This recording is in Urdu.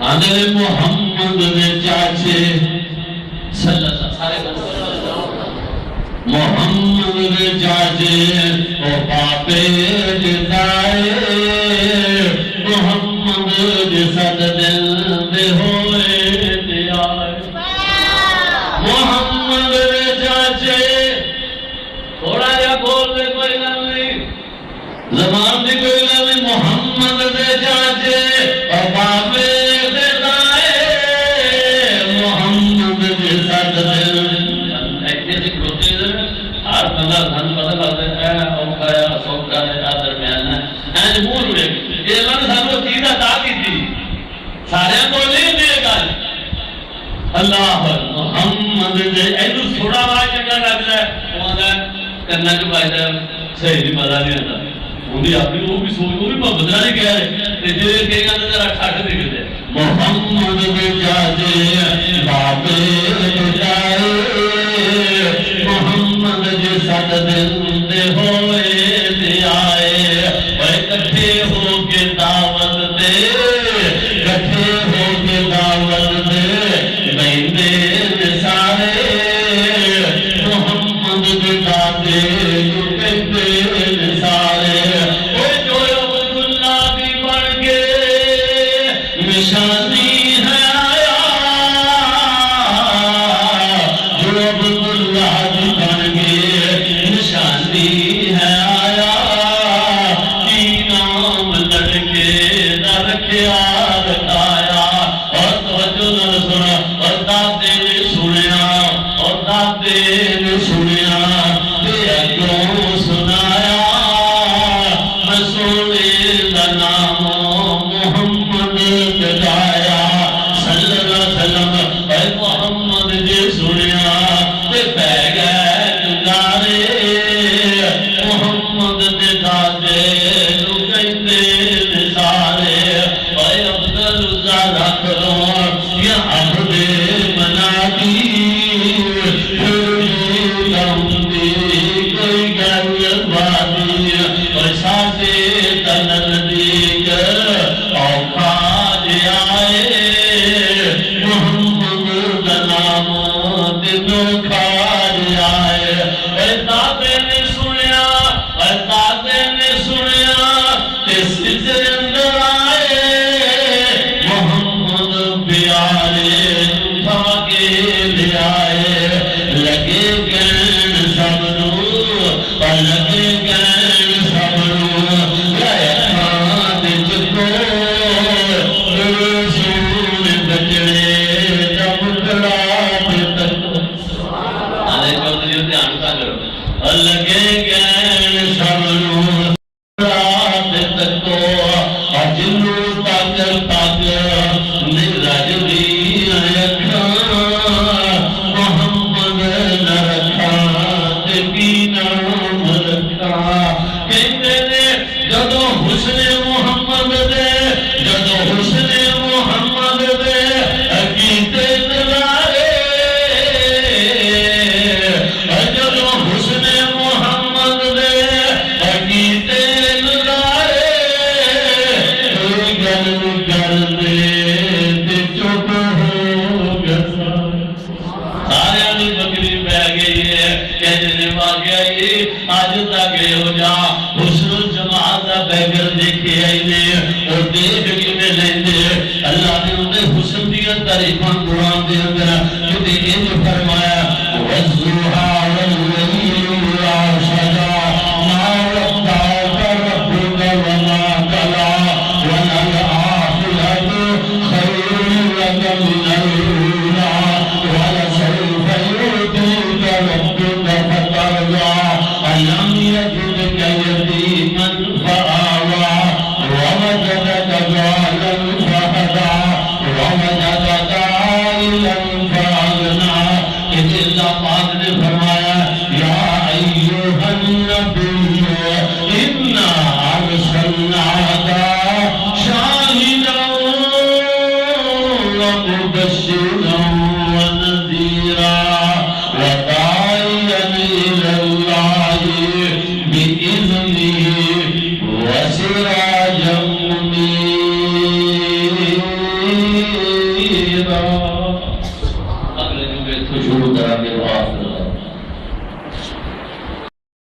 آدھے محمد دے چاچے صلی اللہ سارے محمد دے چاچے او پاپے جتائے محمد دے صد دل دے ہوئے دے آئے محمد دے چاچے تھوڑا یا بول دے کوئی نہیں زمان دی کوئی نہیں محمد دے چاچے او پاپے جتائے محمد دے صد دل ہر بندہ دھن پتہ لگتا ہے اوکھا ہے سوکھا ہے درمیان ہے مور ہوئے یہ اللہ نے سانو چیز عطا کی تھی سارے کو نہیں دے گا اللہ محمد دے اینو تھوڑا آواز چنگا لگتا ہے وہ آتا ہے کرنا جو بھائی صحیح نہیں مزہ نہیں آتا انہیں اپنی وہ بھی سوچ وہ بھی بدلا نہیں کہہ رہے جو یہ کہے گا تو ذرا ٹھاٹ دکھتے محمد دے جاجے بابے جائے محمد جی صد دل دے ہوئے دے آئے وہ کٹھے ہو کے دعوت دے کٹھے ہو کے دعوت دے بیندے سارے محمد جی دادے جو کہتے سارے وہ جو عبداللہ بھی بڑھ کے نشانی ہے آیا جو عبداللہ بھی بڑھ کے نشانی ہے آیا کی نام لڑکے نہ رکھیا رکھایا اور توجہ نہ سنا اور دادے نے سنیا اور دادے نے سنیا تے اگوں سنایا میں سونے دا نام محمد جگایا صلی اللہ علیہ وسلم اے محمد جی سنیا تے پہ گئے جگارے محمد دے دادے نو کہندے سارے اے افضل زارا کرو یا عبد منادی کوئی گل بادی اور ساتے تنردیک اوکھا جے آئے محمد دا نام دنوں کھا جے آئے اے دادے نے سنیا اے دادے نے سنیا تے سجدے اندر آئے محمد پیارے اٹھا کے لے آئے لگے گین سب نو اور لگے گین سب نو لائے خان جکو رسول بچڑے جب کلاب تک آنے چودھری دھیان کا کرو اور لگے گین سب نو رات تک اجلو تک تک نرج دی محمد نہ رکھا کی نام رکھا کہتے نے جدو حسن محمد دے جدو حسن محمد دے عقیدے نظارے جدو حسن محمد دے عقیدے نظارے گل کر دے تے چپ ہو گیا سارے دی بکری بہ گئی ہے کہنے واقعہ یہ آج تک ہو جا حسن جماعت دا بیگر دیکھے آئی نے اور دیکھ کے میں لیندے اللہ نے انہیں حسن دیا تعریفاں قرآن دے اندر جو دیکھے جو فرمایا وَالزُّحَا وَالْوَلِيُّ لَا شَجَا مَا وَقْتَاكَ رَبُّكَ وَمَا قَلَا وَلَلْآخِرَةُ خَيْرٌ لَكَ مِنَ الْأُولَى وَلَسَوْفَ يُعْطِيكَ رَبُّكَ فَتَرْضَىٰ أَلَمْ يَجِدْكَ يَتِيمًا فَآوَىٰ وَوَجَدَكَ ضَالًّا فَهَدَىٰ وَوَجَدَكَ عَائِلًا فَأَغْنَىٰ کہ اللہ پاک نے فرمایا یا ایھا النبی اِنَّا أَرْسَلْنَاكَ شَاهِدًا وَمُبَشِّرًا وَنَذِيرًا وَدَاعِيًا إِلَى اللَّهِ بِإِذْنِهِ وَسِرَاجًا مُنِيرًا اگلے جملے تو شروع کریں گے